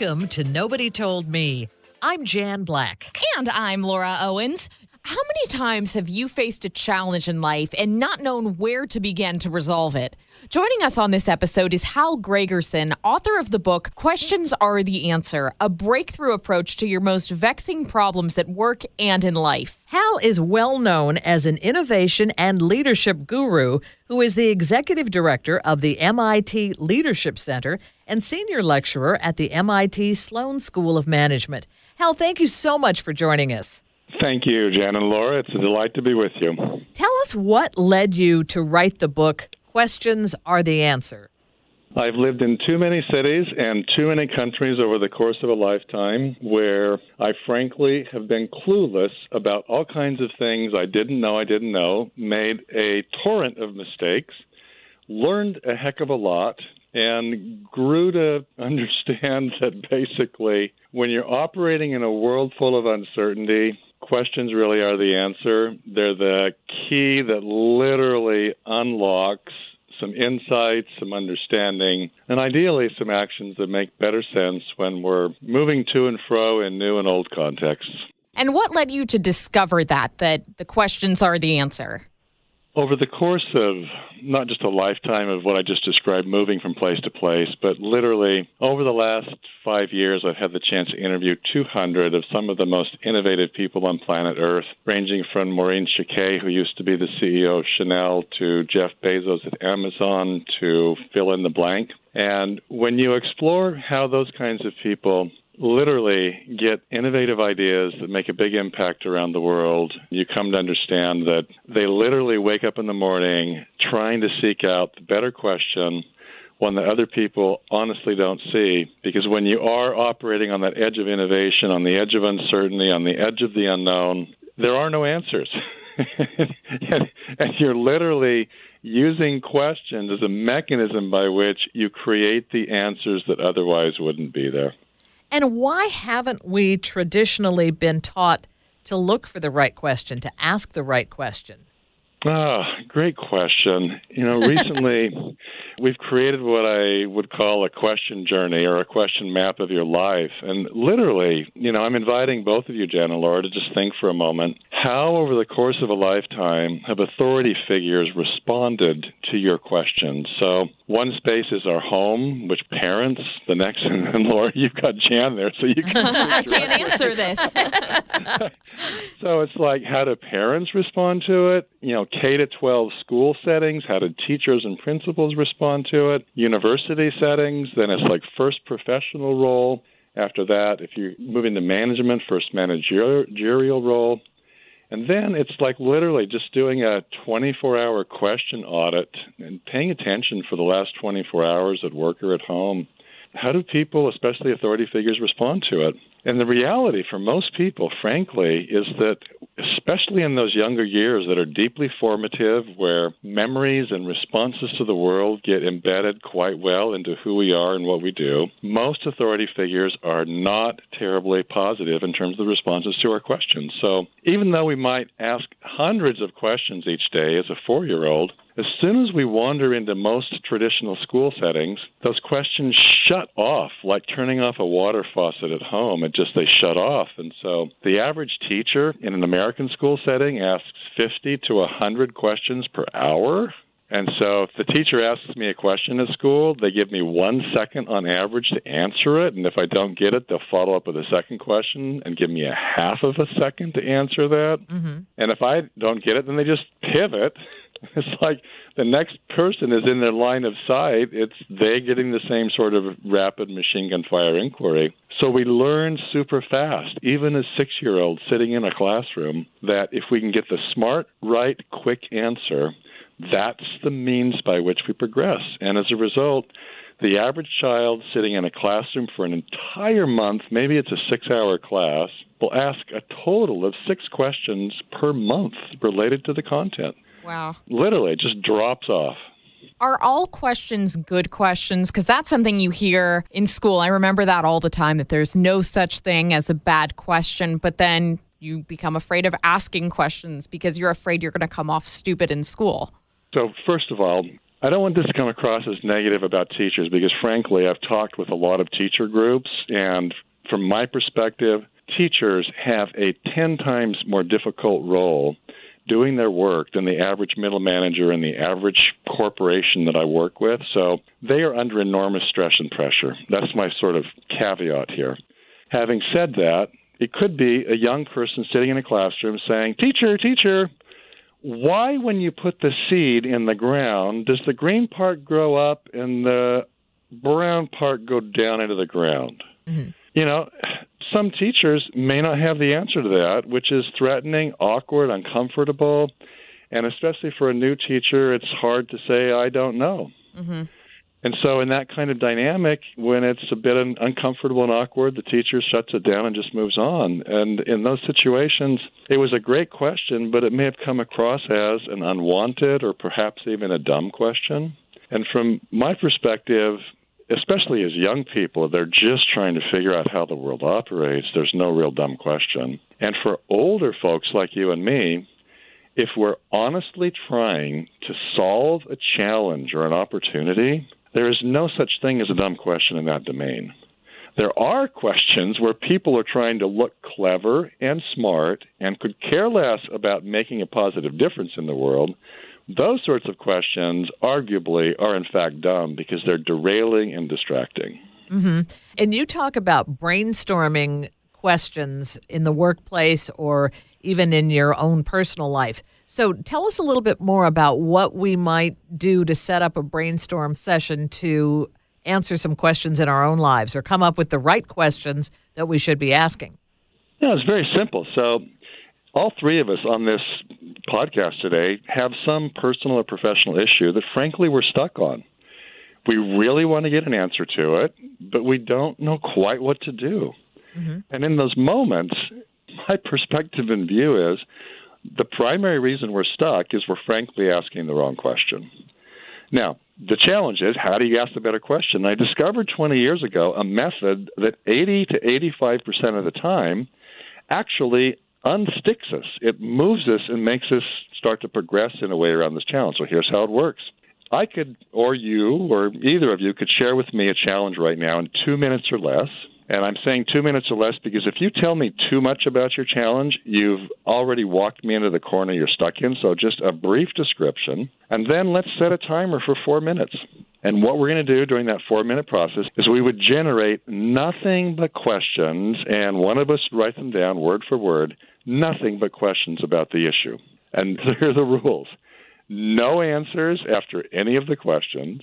Welcome to Nobody Told Me. I'm Jan Black. And I'm Laura Owens. How many times have you faced a challenge in life and not known where to begin to resolve it? Joining us on this episode is Hal Gregersen, author of the book, Questions Are the Answer, a breakthrough approach to your most vexing problems at work and in life. Hal is well known as an innovation and leadership guru who is the executive director of the MIT Leadership Center and senior lecturer at the MIT Sloan School of Management. Hal, thank you so much for joining us. Thank you, Jan and Laura. It's a delight to be with you. Tell us what led you to write the book, Questions Are the Answer. I've lived in too many cities and too many countries over the course of a lifetime where I frankly have been clueless about all kinds of things I didn't know, made a torrent of mistakes, learned a heck of a lot, and grew to understand that basically when you're operating in a world full of uncertainty, questions really are the answer. They're the key that literally unlocks some insights, some understanding, and ideally some actions that make better sense when we're moving to and fro in new and old contexts. And what led you to discover that the questions are the answer? Over the course of not just a lifetime of what I just described, moving from place to place, but literally over the last 5 years, I've had the chance to interview 200 of some of the most innovative people on planet Earth, ranging from Maureen Chiquet, who used to be the CEO of Chanel, to Jeff Bezos at Amazon, to fill in the blank. And when you explore how those kinds of people literally get innovative ideas that make a big impact around the world, you come to understand that they literally wake up in the morning trying to seek out the better question, one that other people honestly don't see. Because when you are operating on that edge of innovation, on the edge of uncertainty, on the edge of the unknown, there are no answers. and you're literally using questions as a mechanism by which you create the answers that otherwise wouldn't be there. And why haven't we traditionally been taught to look for the right question, to ask the right question? Great question. Recently we've created what I would call a question journey or a question map of your life. And literally, I'm inviting both of you, Jan and Laura, to just think for a moment, how over the course of a lifetime have authority figures responded to your questions? So one space is our home, which parents, the next, and Laura, you've got Jan there, so you can... I can't answer this. So it's like, how do parents respond to it? K-12 school settings, how do teachers and principals respond to it? University settings, then it's like first professional role. After that, if you move into management, first managerial role. And then it's like literally just doing a 24-hour question audit and paying attention for the last 24 hours at work or at home. How do people, especially authority figures, respond to it? And the reality for most people, frankly, is that especially in those younger years that are deeply formative, where memories and responses to the world get embedded quite well into who we are and what we do, most authority figures are not terribly positive in terms of the responses to our questions. So even though we might ask hundreds of questions each day as a 4-year-old, as soon as we wander into most traditional school settings, those questions shut off, like turning off a water faucet at home. They shut off. And so the average teacher in an American school setting asks 50 to 100 questions per hour. And so if the teacher asks me a question at school, they give me 1 second on average to answer it. And if I don't get it, they'll follow up with a second question and give me a half of a second to answer that. Mm-hmm. And if I don't get it, then they just pivot. It's like the next person is in their line of sight. It's they getting the same sort of rapid machine gun fire inquiry. So we learn super fast, even as 6-year-olds sitting in a classroom, that if we can get the smart, right, quick answer, that's the means by which we progress. And as a result, the average child sitting in a classroom for an entire month, maybe it's a 6-hour class, will ask a total of 6 questions per month related to the content. Wow. Literally, it just drops off. Are all questions good questions? Because that's something you hear in school. I remember that all the time, that there's no such thing as a bad question, but then you become afraid of asking questions because you're afraid you're going to come off stupid in school. So first of all, I don't want this to come across as negative about teachers because, frankly, I've talked with a lot of teacher groups, and from my perspective, teachers have a 10 times more difficult role doing their work than the average middle manager in the average corporation that I work with. So they are under enormous stress and pressure. That's my sort of caveat here. Having said that, it could be a young person sitting in a classroom saying, teacher, why when you put the seed in the ground, does the green part grow up and the brown part go down into the ground? Mm-hmm. You know, some teachers may not have the answer to that, which is threatening, awkward, uncomfortable. And especially for a new teacher, it's hard to say, I don't know. Mm-hmm. And so in that kind of dynamic, when it's a bit uncomfortable and awkward, the teacher shuts it down and just moves on. And in those situations, it was a great question, but it may have come across as an unwanted or perhaps even a dumb question. And from my perspective, especially as young people, they're just trying to figure out how the world operates. There's no real dumb question. And for older folks like you and me, if we're honestly trying to solve a challenge or an opportunity, there is no such thing as a dumb question in that domain. There are questions where people are trying to look clever and smart and could care less about making a positive difference in the world. Those sorts of questions arguably are in fact dumb because they're derailing and distracting. Mm-hmm. And you talk about brainstorming questions in the workplace or even in your own personal life. So tell us a little bit more about what we might do to set up a brainstorm session to answer some questions in our own lives or come up with the right questions that we should be asking. Yeah, it's very simple. So all three of us on this podcast today have some personal or professional issue that, frankly, we're stuck on. We really want to get an answer to it, but we don't know quite what to do. Mm-hmm. And in those moments, my perspective and view is the primary reason we're stuck is we're frankly asking the wrong question. Now, the challenge is, how do you ask the better question? I discovered 20 years ago a method that 80 to 85% of the time actually unsticks us. It moves us and makes us start to progress in a way around this challenge. So here's how it works. I could, or you, or either of you could share with me a challenge right now in 2 minutes or less. And I'm saying 2 minutes or less because if you tell me too much about your challenge, you've already walked me into the corner you're stuck in. So just a brief description. And then let's set a timer for 4 minutes. And what we're going to do during that 4-minute process is we would generate nothing but questions, and one of us would write them down word for word, nothing but questions about the issue. And here are the rules. No answers after any of the questions.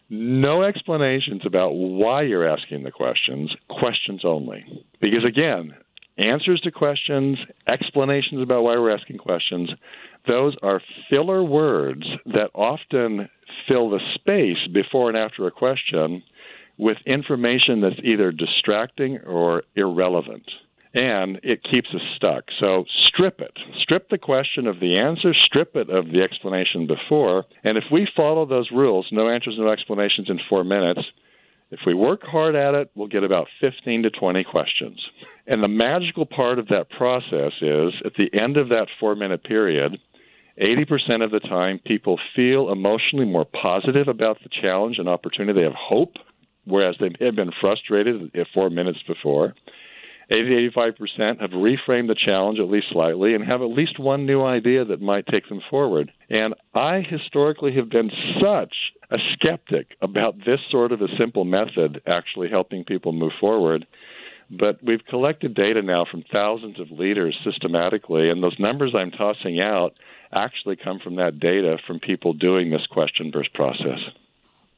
No explanations about why you're asking the questions, questions only. Because again, answers to questions, explanations about why we're asking questions, those are filler words that often fill the space before and after a question with information that's either distracting or irrelevant. And it keeps us stuck. So strip it. Strip the question of the answer, strip it of the explanation before. And if we follow those rules, no answers, no explanations in 4 minutes, if we work hard at it, we'll get about 15 to 20 questions. And the magical part of that process is at the end of that 4-minute period, 80% of the time people feel emotionally more positive about the challenge and opportunity. They have hope, whereas they may have been frustrated at 4 minutes before. 80-85% have reframed the challenge at least slightly and have at least one new idea that might take them forward. And I historically have been such a skeptic about this sort of a simple method actually helping people move forward. But we've collected data now from thousands of leaders systematically, and those numbers I'm tossing out actually come from that data from people doing this question-burst process.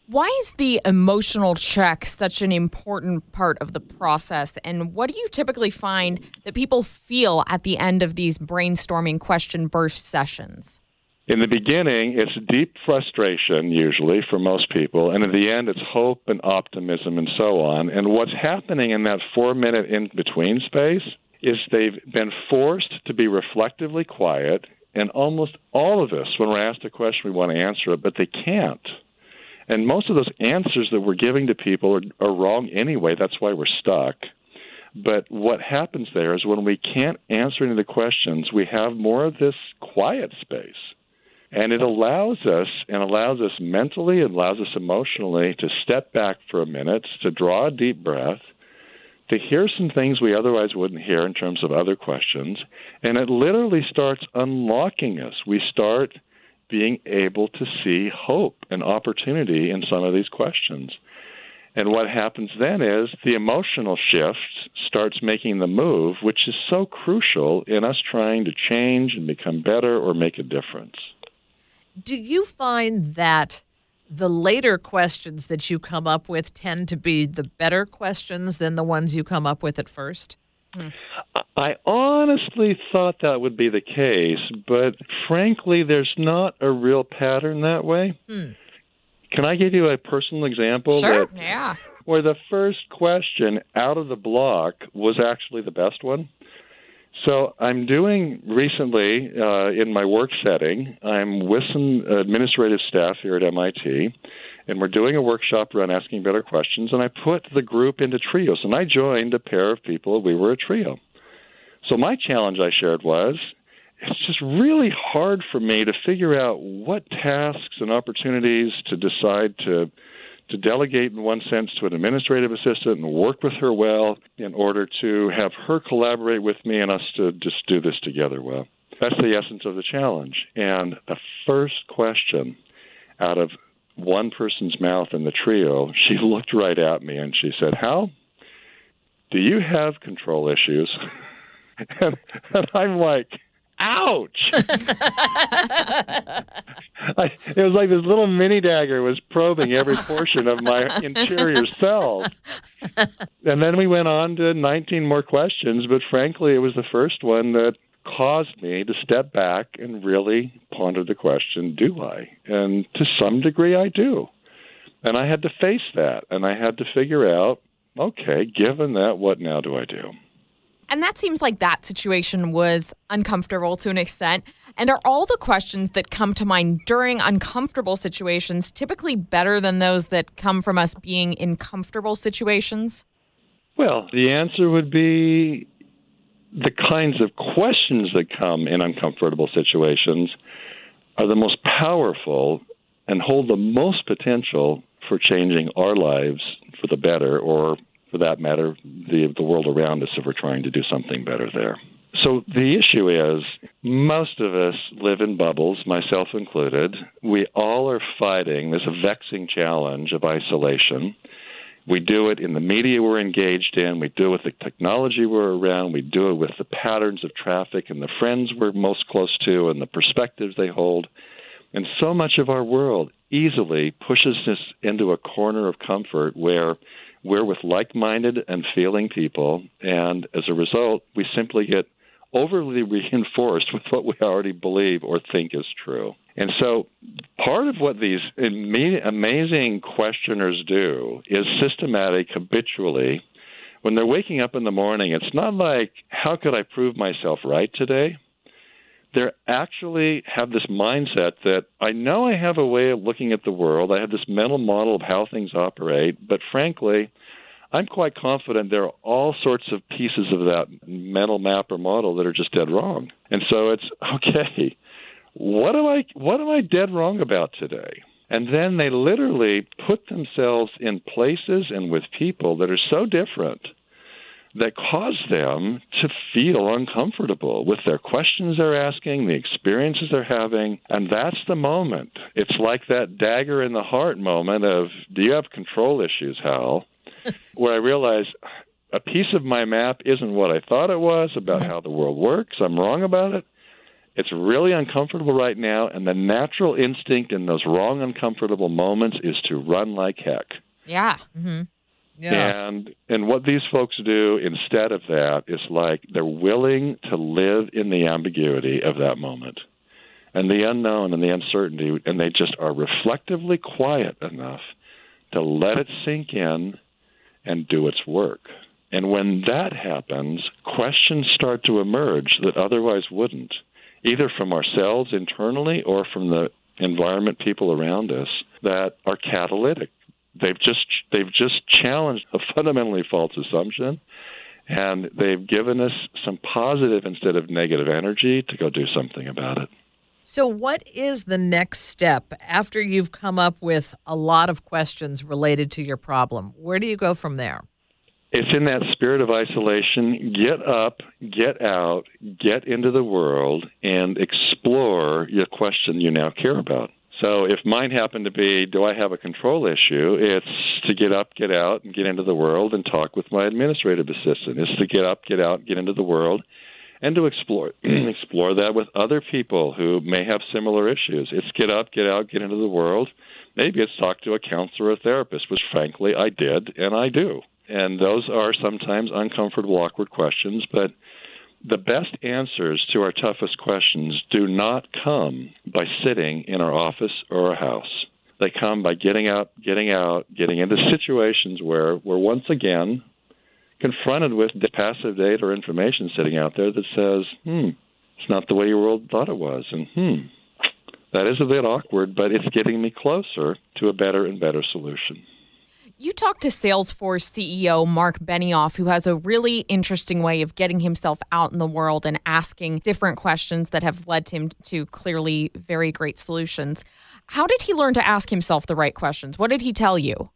Why is the emotional check such an important part of the process? And what do you typically find that people feel at the end of these brainstorming question burst sessions? In the beginning, it's deep frustration, usually, for most people. And at the end, it's hope and optimism and so on. And what's happening in that 4-minute in-between space is they've been forced to be reflectively quiet. And almost all of us, when we're asked a question, we want to answer it, but they can't. And most of those answers that we're giving to people are wrong anyway. That's why we're stuck. But what happens there is when we can't answer any of the questions, we have more of this quiet space. And it allows us mentally, it allows us emotionally to step back for a minute, to draw a deep breath, to hear some things we otherwise wouldn't hear in terms of other questions. And it literally starts unlocking us. We start being able to see hope and opportunity in some of these questions. And what happens then is the emotional shift starts making the move, which is so crucial in us trying to change and become better or make a difference. Do you find that the later questions that you come up with tend to be the better questions than the ones you come up with at first? I honestly thought that would be the case, but frankly, there's not a real pattern that way. Can I give you a personal example? Sure, yeah. Where the first question out of the block was actually the best one. So I'm doing recently in my work setting, I'm with some administrative staff here at MIT, and we're doing a workshop around asking better questions, and I put the group into trios, and I joined a pair of people. We were a trio. So my challenge I shared was, it's just really hard for me to figure out what tasks and opportunities to decide to delegate in one sense to an administrative assistant and work with her well in order to have her collaborate with me and us to just do this together well. That's the essence of the challenge. And the first question out of one person's mouth in the trio, she looked right at me and she said, "Hal, do you have control issues?" and I'm like, ouch! It was like this little mini dagger was probing every portion of my interior self. And then we went on to 19 more questions, but frankly, it was the first one that caused me to step back and really ponder the question, do I? And to some degree, I do. And I had to face that, and I had to figure out, okay, given that, what now do I do? And that seems like that situation was uncomfortable to an extent. And are all the questions that come to mind during uncomfortable situations typically better than those that come from us being in comfortable situations? Well, the answer would be the kinds of questions that come in uncomfortable situations are the most powerful and hold the most potential for changing our lives for the better, or for that matter, the world around us if we're trying to do something better there. So the issue is most of us live in bubbles, myself included. We all are fighting this vexing challenge of isolation. We do it in the media we're engaged in. We do it with the technology we're around. We do it with the patterns of traffic and the friends we're most close to and the perspectives they hold. And so much of our world easily pushes us into a corner of comfort where we're with like-minded and feeling people, and as a result, we simply get overly reinforced with what we already believe or think is true. And so part of what these amazing questioners do is systematic, habitually, when they're waking up in the morning, it's not like, how could I prove myself right today? They actually have this mindset that I know I have a way of looking at the world. I have this mental model of how things operate, but frankly, I'm quite confident there are all sorts of pieces of that mental map or model that are just dead wrong. And so it's, okay, what am I dead wrong about today? And then they literally put themselves in places and with people that are so different that cause them to feel uncomfortable with their questions they're asking, the experiences they're having, and that's the moment. It's like that dagger in the heart moment of, do you have control issues, Hal? Where I realize a piece of my map isn't what I thought it was about how the world works. I'm wrong about it. It's really uncomfortable right now, and the natural instinct in those wrong, uncomfortable moments is to run like heck. Yeah. Mm-hmm. Yeah. And what these folks do instead of that is like they're willing to live in the ambiguity of that moment and the unknown and the uncertainty, and they just are reflectively quiet enough to let it sink in and do its work. And when that happens, questions start to emerge that otherwise wouldn't, either from ourselves internally or from the environment, people around us, that are catalytic. They've just challenged a fundamentally false assumption, and they've given us some positive instead of negative energy to go do something about it. So, what is the next step after you've come up with a lot of questions related to your problem? Where do you go from there? It's in that spirit of isolation. Get up, get out, get into the world, and explore your question you now care about. So if mine happened to be, do I have a control issue? It's to get up, get out, and get into the world and talk with my administrative assistant. It's to get up, get out, get into the world, and to explore that with other people who may have similar issues. It's get up, get out, get into the world. Maybe it's talk to a counselor or a therapist, which frankly I did and I do. And those are sometimes uncomfortable, awkward questions, but the best answers to our toughest questions do not come by sitting in our office or our house. They come by getting up, getting into situations where we're once again confronted with passive data or information sitting out there that says, it's not the way your world thought it was, and that is a bit awkward, but it's getting me closer to a better and better solution. You talked to Salesforce CEO Marc Benioff, who has a really interesting way of getting himself out in the world and asking different questions that have led him to clearly very great solutions. How did he learn to ask himself the right questions? What did he tell you?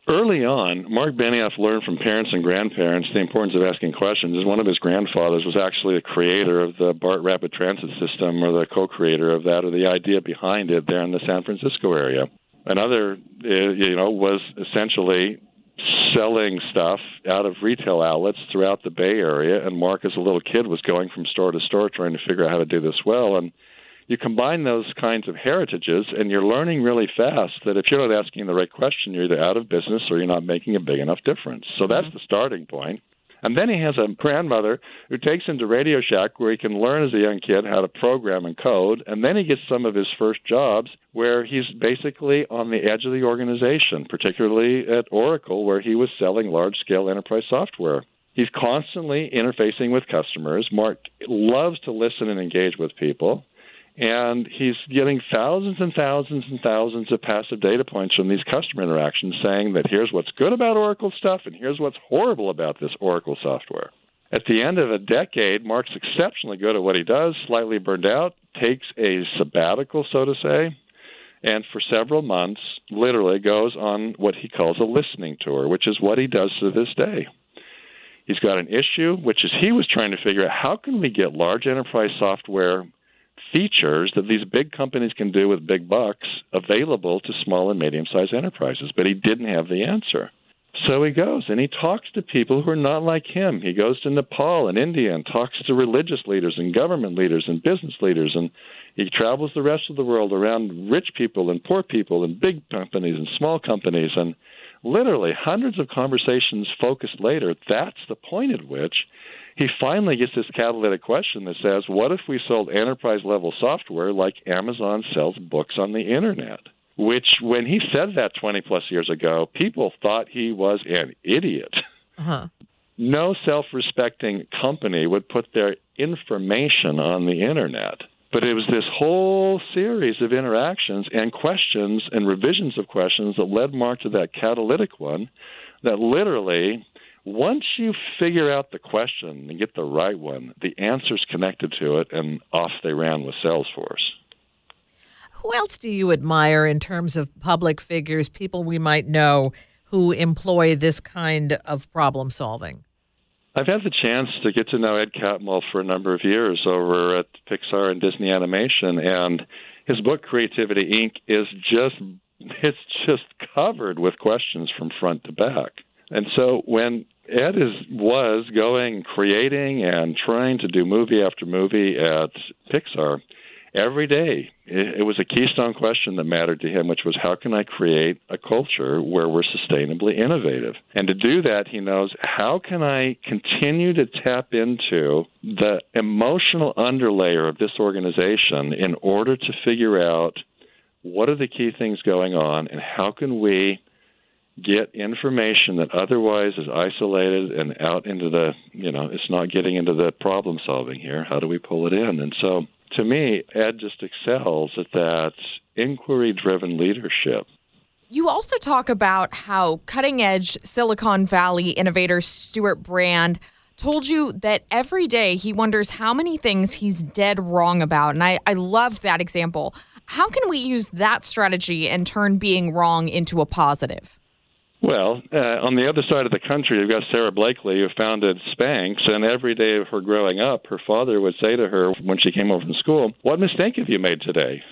Early on, Marc Benioff learned from parents and grandparents the importance of asking questions. One of his grandfathers was actually the creator of the BART rapid transit system, or the co-creator of that, or the idea behind it there in the San Francisco area. Another, was essentially selling stuff out of retail outlets throughout the Bay Area, and Marc, as a little kid, was going from store to store trying to figure out how to do this well. And you combine those kinds of heritages, and you're learning really fast that if you're not asking the right question, you're either out of business or you're not making a big enough difference. So that's the starting point. And then he has a grandmother who takes him to Radio Shack, where he can learn as a young kid how to program and code. And then he gets some of his first jobs where he's basically on the edge of the organization, particularly at Oracle, where he was selling large-scale enterprise software. He's constantly interfacing with customers. Marc loves to listen and engage with people. And he's getting thousands and thousands and thousands of passive data points from these customer interactions saying that here's what's good about Oracle stuff and here's what's horrible about this Oracle software. At the end of a decade, Marc's exceptionally good at what he does, slightly burned out, takes a sabbatical, so to say, and for several months literally goes on what he calls a listening tour, which is what he does to this day. He's got an issue, which is he was trying to figure out how can we get large enterprise software features that these big companies can do with big bucks available to small and medium-sized enterprises, but he didn't have the answer. So he goes and he talks to people who are not like him. He goes to Nepal and India and talks to religious leaders and government leaders and business leaders, and he travels the rest of the world around rich people and poor people and big companies and small companies, and literally hundreds of conversations focused later, that's the point at which he finally gets this catalytic question that says, what if we sold enterprise-level software like Amazon sells books on the Internet? Which, when he said that 20-plus years ago, people thought he was an idiot. Uh-huh. No self-respecting company would put their information on the Internet. But it was this whole series of interactions and questions and revisions of questions that led Marc to that catalytic one that literally, once you figure out the question and get the right one, the answer's connected to it, and off they ran with Salesforce. Who else do you admire in terms of public figures, people we might know who employ this kind of problem solving? I've had the chance to get to know Ed Catmull for a number of years over at Pixar and Disney Animation, and his book Creativity Inc. is just covered with questions from front to back. And so when Ed was creating and trying to do movie after movie at Pixar, every day it was a keystone question that mattered to him, which was, how can I create a culture where we're sustainably innovative? And to do that, he knows, how can I continue to tap into the emotional underlayer of this organization in order to figure out what are the key things going on, and how can we get information that otherwise is isolated and out into the, it's not getting into the problem solving here. How do we pull it in? And so, to me, Ed just excels at that inquiry-driven leadership. You also talk about how cutting-edge Silicon Valley innovator Stuart Brand told you that every day he wonders how many things he's dead wrong about. And I loved that example. How can we use that strategy and turn being wrong into a positive? Well, on the other side of the country, you've got Sarah Blakely, who founded Spanx, and every day of her growing up, her father would say to her when she came home from school, "What mistake have you made today?"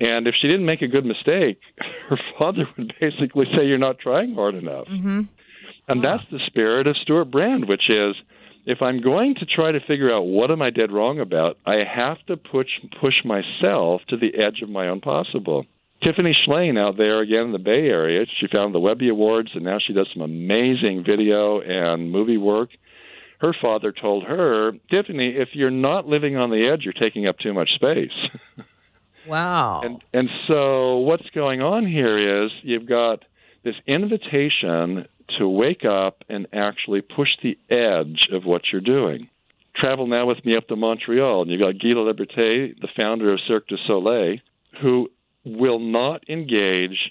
And if she didn't make a good mistake, her father would basically say, "You're not trying hard enough." Mm-hmm. And that's the spirit of Stuart Brand, which is, if I'm going to try to figure out what am I dead wrong about, I have to push myself to the edge of my own possible. Tiffany Shlain out there, again, in the Bay Area, she founded the Webby Awards, and now she does some amazing video and movie work. Her father told her, "Tiffany, if you're not living on the edge, you're taking up too much space." Wow. And so what's going on here is you've got this invitation to wake up and actually push the edge of what you're doing. Travel now with me up to Montreal, and you've got Guy Liberté, the founder of Cirque du Soleil, who will not engage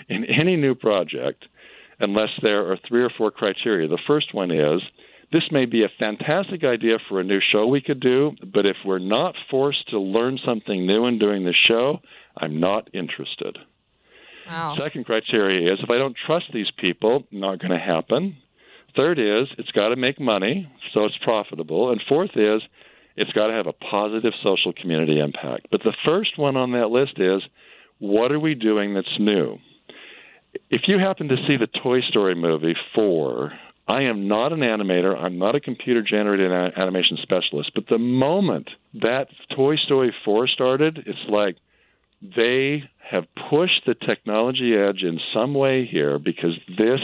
in any new project unless there are 3 or 4 criteria. The first one is, this may be a fantastic idea for a new show we could do, but if we're not forced to learn something new in doing the show, I'm not interested. Wow. Second criteria is, if I don't trust these people, not going to happen. Third is, it's got to make money, so it's profitable. And fourth is, it's got to have a positive social community impact. But the first one on that list is, what are we doing that's new? If you happen to see the Toy Story movie 4, I am not an animator. I'm not a computer-generated animation specialist. But the moment that Toy Story 4 started, it's like they have pushed the technology edge in some way here, because this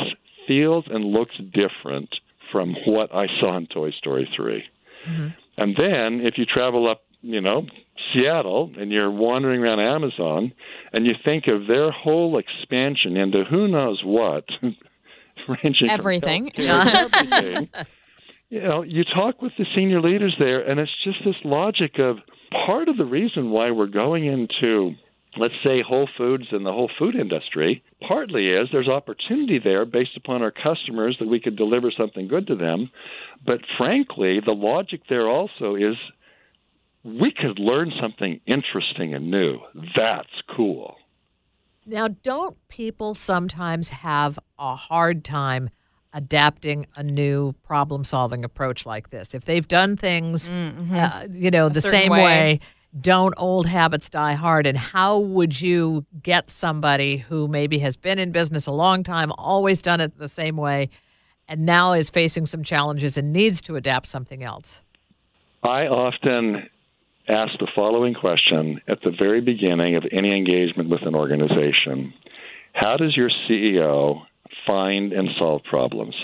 feels and looks different from what I saw in Toy Story 3. Mm-hmm. And then if you travel up, Seattle, and you're wandering around Amazon, and you think of their whole expansion into who knows what, ranging everything. From everything. You talk with the senior leaders there, and it's just this logic of part of the reason why we're going into, let's say, Whole Foods and the whole food industry, partly is there's opportunity there based upon our customers that we could deliver something good to them. But frankly, the logic there also is we could learn something interesting and new. That's cool. Now, don't people sometimes have a hard time adapting a new problem-solving approach like this? If they've done things, the same way, don't old habits die hard? And how would you get somebody who maybe has been in business a long time, always done it the same way, and now is facing some challenges and needs to adapt something else? I often ask the following question at the very beginning of any engagement with an organization. How does your CEO find and solve problems?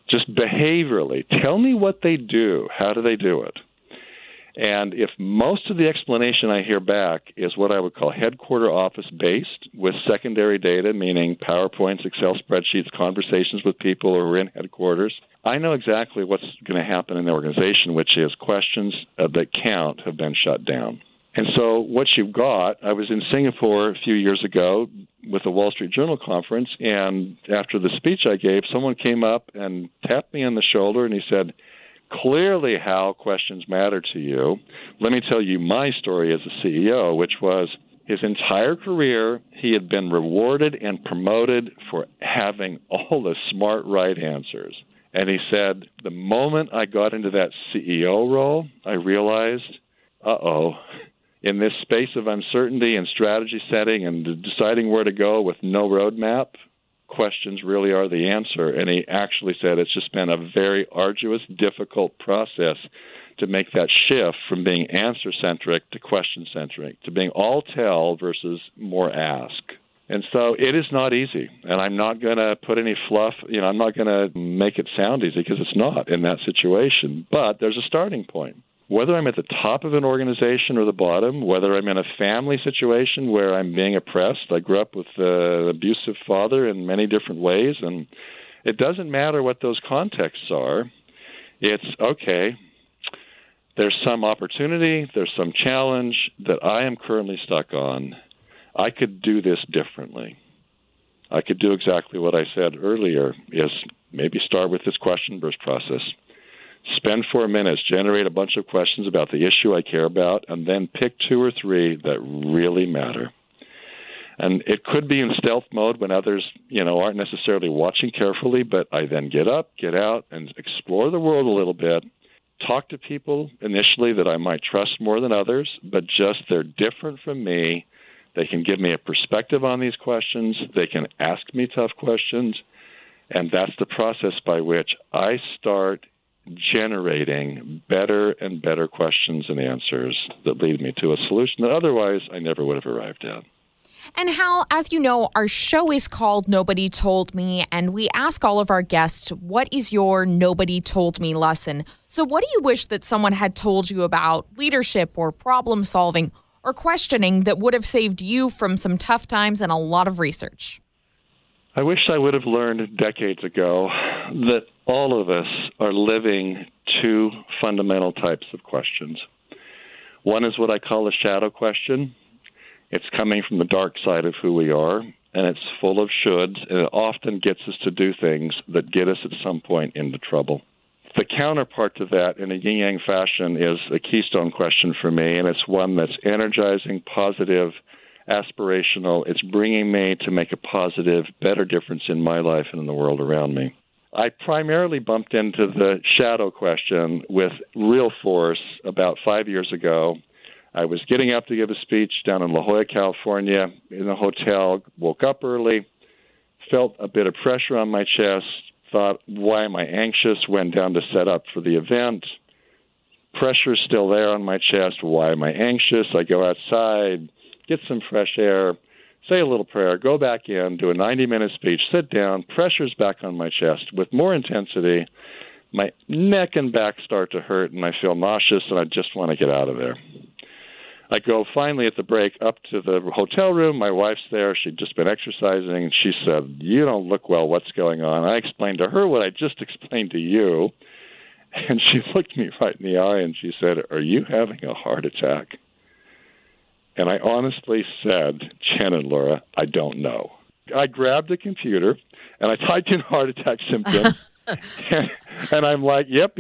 Just behaviorally. Tell me what they do. How do they do it? And if most of the explanation I hear back is what I would call headquarter office based with secondary data, meaning PowerPoints, Excel spreadsheets, conversations with people who are in headquarters, I know exactly what's going to happen in the organization, which is questions that count have been shut down. And so what you've got, I was in Singapore a few years ago with the Wall Street Journal conference, and after the speech I gave, someone came up and tapped me on the shoulder, and he said, "Clearly, Hal, questions matter to you. Let me tell you my story as a CEO," which was his entire career, he had been rewarded and promoted for having all the smart, right answers. And he said, the moment I got into that CEO role, I realized, in this space of uncertainty and strategy setting and deciding where to go with no roadmap, questions really are the answer. And he actually said it's just been a very arduous, difficult process to make that shift from being answer-centric to question-centric, to being all-tell versus more ask. And so it is not easy. And I'm not going to put any fluff, I'm not going to make it sound easy, because it's not in that situation. But there's a starting point. Whether I'm at the top of an organization or the bottom, whether I'm in a family situation where I'm being oppressed. I grew up with an abusive father in many different ways, and it doesn't matter what those contexts are. It's, okay, there's some opportunity, there's some challenge that I am currently stuck on. I could do this differently. I could do exactly what I said earlier, is maybe start with this question burst process. Spend 4 minutes, generate a bunch of questions about the issue I care about, and then pick 2 or 3 that really matter. And it could be in stealth mode when others, aren't necessarily watching carefully, but I then get up, get out, and explore the world a little bit. Talk to people initially that I might trust more than others, but just they're different from me. They can give me a perspective on these questions. They can ask me tough questions. And that's the process by which I start generating better and better questions and answers that lead me to a solution that otherwise I never would have arrived at. And Hal, as you know, our show is called Nobody Told Me, and we ask all of our guests, what is your Nobody Told Me lesson? So what do you wish that someone had told you about leadership or problem solving or questioning that would have saved you from some tough times and a lot of research? I wish I would have learned decades ago that all of us are living 2 fundamental types of questions. One is what I call a shadow question. It's coming from the dark side of who we are, and it's full of shoulds, and it often gets us to do things that get us at some point into trouble. The counterpart to that, in a yin-yang fashion, is a keystone question for me, and it's one that's energizing, positive, aspirational. It's bringing me to make a positive, better difference in my life and in the world around me. I primarily bumped into the shadow question with real force about 5 years ago. I was getting up to give a speech down in La Jolla, California, in a hotel, woke up early, felt a bit of pressure on my chest, thought, why am I anxious? Went down to set up for the event. Pressure's still there on my chest. Why am I anxious? I go outside, get some fresh air, say a little prayer, go back in, do a 90-minute speech, sit down, pressure's back on my chest with more intensity. My neck and back start to hurt, and I feel nauseous, and I just want to get out of there. I go finally at the break up to the hotel room. My wife's there. She'd just been exercising, and she said, you don't look well. What's going on? I explained to her what I just explained to you, and she looked me right in the eye, and she said, are you having a heart attack? And I honestly said, Jen and Laura, I don't know. I grabbed a computer, and I typed in heart attack symptoms, and I'm like, yep,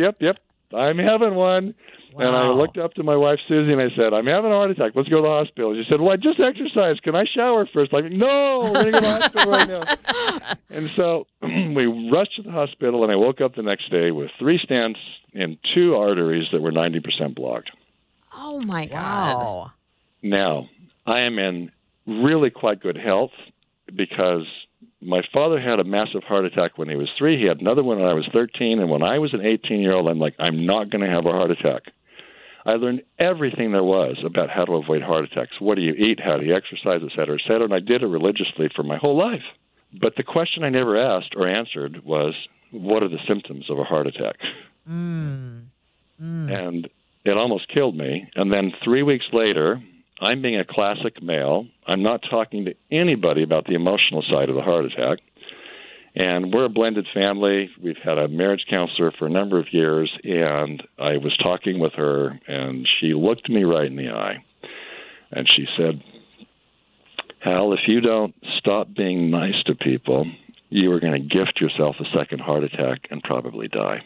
I'm having one. Wow. And I looked up to my wife, Susie, and I said, I'm having a heart attack. Let's go to the hospital. She said, well, I just exercised. Can I shower first? I'm like, no, we're going to go to the hospital right now. And so we rushed to the hospital, and I woke up the next day with 3 stents in 2 arteries that were 90% blocked. Oh, my God. Wow. Now, I am in really quite good health because my father had a massive heart attack when he was 3. He had another one when I was 13. And when I was an 18-year-old, I'm like, I'm not going to have a heart attack. I learned everything there was about how to avoid heart attacks. What do you eat? How do you exercise, et cetera, et cetera. And I did it religiously for my whole life. But the question I never asked or answered was, what are the symptoms of a heart attack? And it almost killed me. And then 3 weeks later, I'm being a classic male. I'm not talking to anybody about the emotional side of the heart attack. And we're a blended family. We've had a marriage counselor for a number of years, and I was talking with her, and she looked me right in the eye, and she said, Hal, if you don't stop being nice to people, you are going to gift yourself a second heart attack and probably die.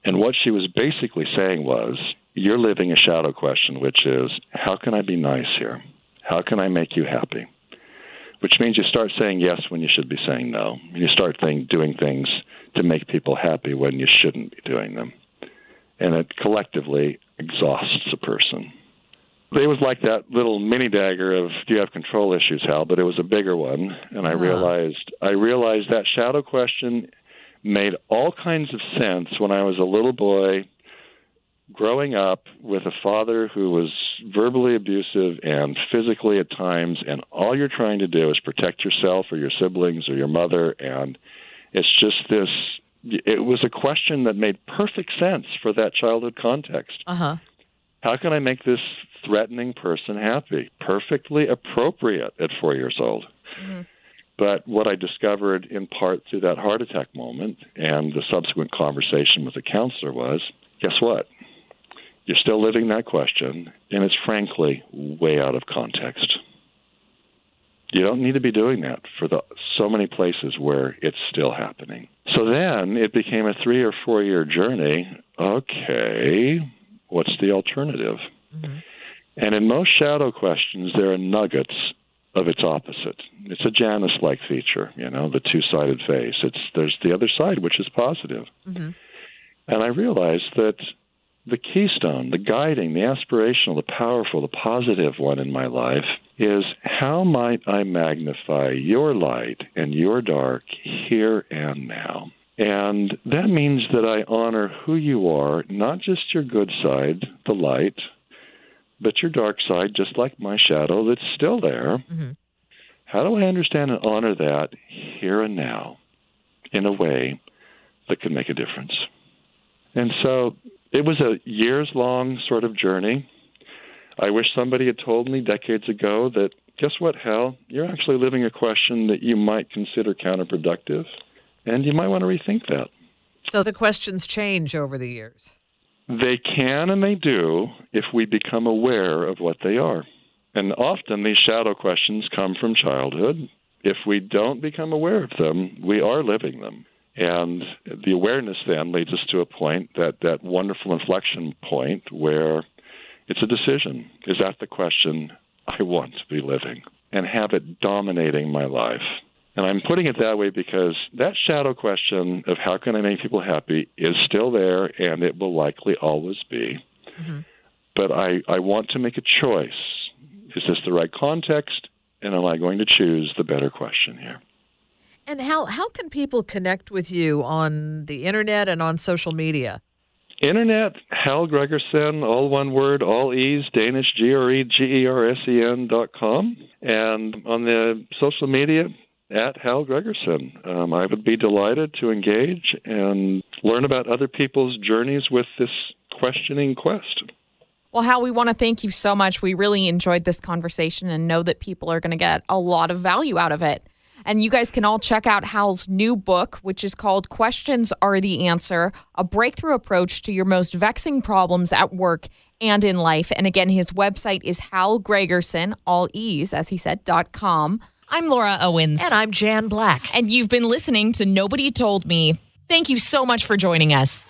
And what she was basically saying was, you're living a shadow question, which is, how can I be nice here? How can I make you happy? Which means you start saying yes when you should be saying no. You start doing things to make people happy when you shouldn't be doing them. And it collectively exhausts a person. It was like that little mini dagger of, do you have control issues, Hal? But it was a bigger one. And I realized that shadow question made all kinds of sense when I was a little boy growing up with a father who was verbally abusive and physically at times, and all you're trying to do is protect yourself or your siblings or your mother, and it's just this, it was a question that made perfect sense for that childhood context. How can I make this threatening person happy? Perfectly appropriate at 4 years old. But what I discovered in part through that heart attack moment and the subsequent conversation with the counselor was, guess what? You're still living that question, and it's frankly way out of context. You don't need to be doing that for so many places where it's still happening. So then it became a 3 or 4 year journey. Okay, what's the alternative? Mm-hmm. And in most shadow questions, there are nuggets of its opposite. It's a Janus-like feature, the two-sided face. There's the other side, which is positive. Mm-hmm. And I realized that the keystone, the guiding, the aspirational, the powerful, the positive one in my life is how might I magnify your light and your dark here and now? And that means that I honor who you are, not just your good side, the light, but your dark side, just like my shadow that's still there. Mm-hmm. How do I understand and honor that here and now in a way that can make a difference? And so it was a years-long sort of journey. I wish somebody had told me decades ago that, guess what, Hal? You're actually living a question that you might consider counterproductive, and you might want to rethink that. So the questions change over the years. They can and they do if we become aware of what they are. And often these shadow questions come from childhood. If we don't become aware of them, we are living them. And the awareness then leads us to a point, that wonderful inflection point where it's a decision. Is that the question I want to be living? And have it dominating my life. And I'm putting it that way because that shadow question of how can I make people happy is still there, and it will likely always be. Mm-hmm. But I want to make a choice. Is this the right context? And am I going to choose the better question here? And how can people connect with you on the internet and on social media? Internet, Hal Gregersen, all one word, all E's, Danish, GREGERSEN.com. And on the social media, at Hal Gregersen. I would be delighted to engage and learn about other people's journeys with this questioning quest. Well, Hal, we want to thank you so much. We really enjoyed this conversation and know that people are going to get a lot of value out of it. And you guys can all check out Hal's new book, which is called Questions Are the Answer, a breakthrough approach to your most vexing problems at work and in life. And again, his website is Hal Gregersen, all E's, as he said, .com. I'm Laura Owens. And I'm Jan Black. And you've been listening to Nobody Told Me. Thank you so much for joining us.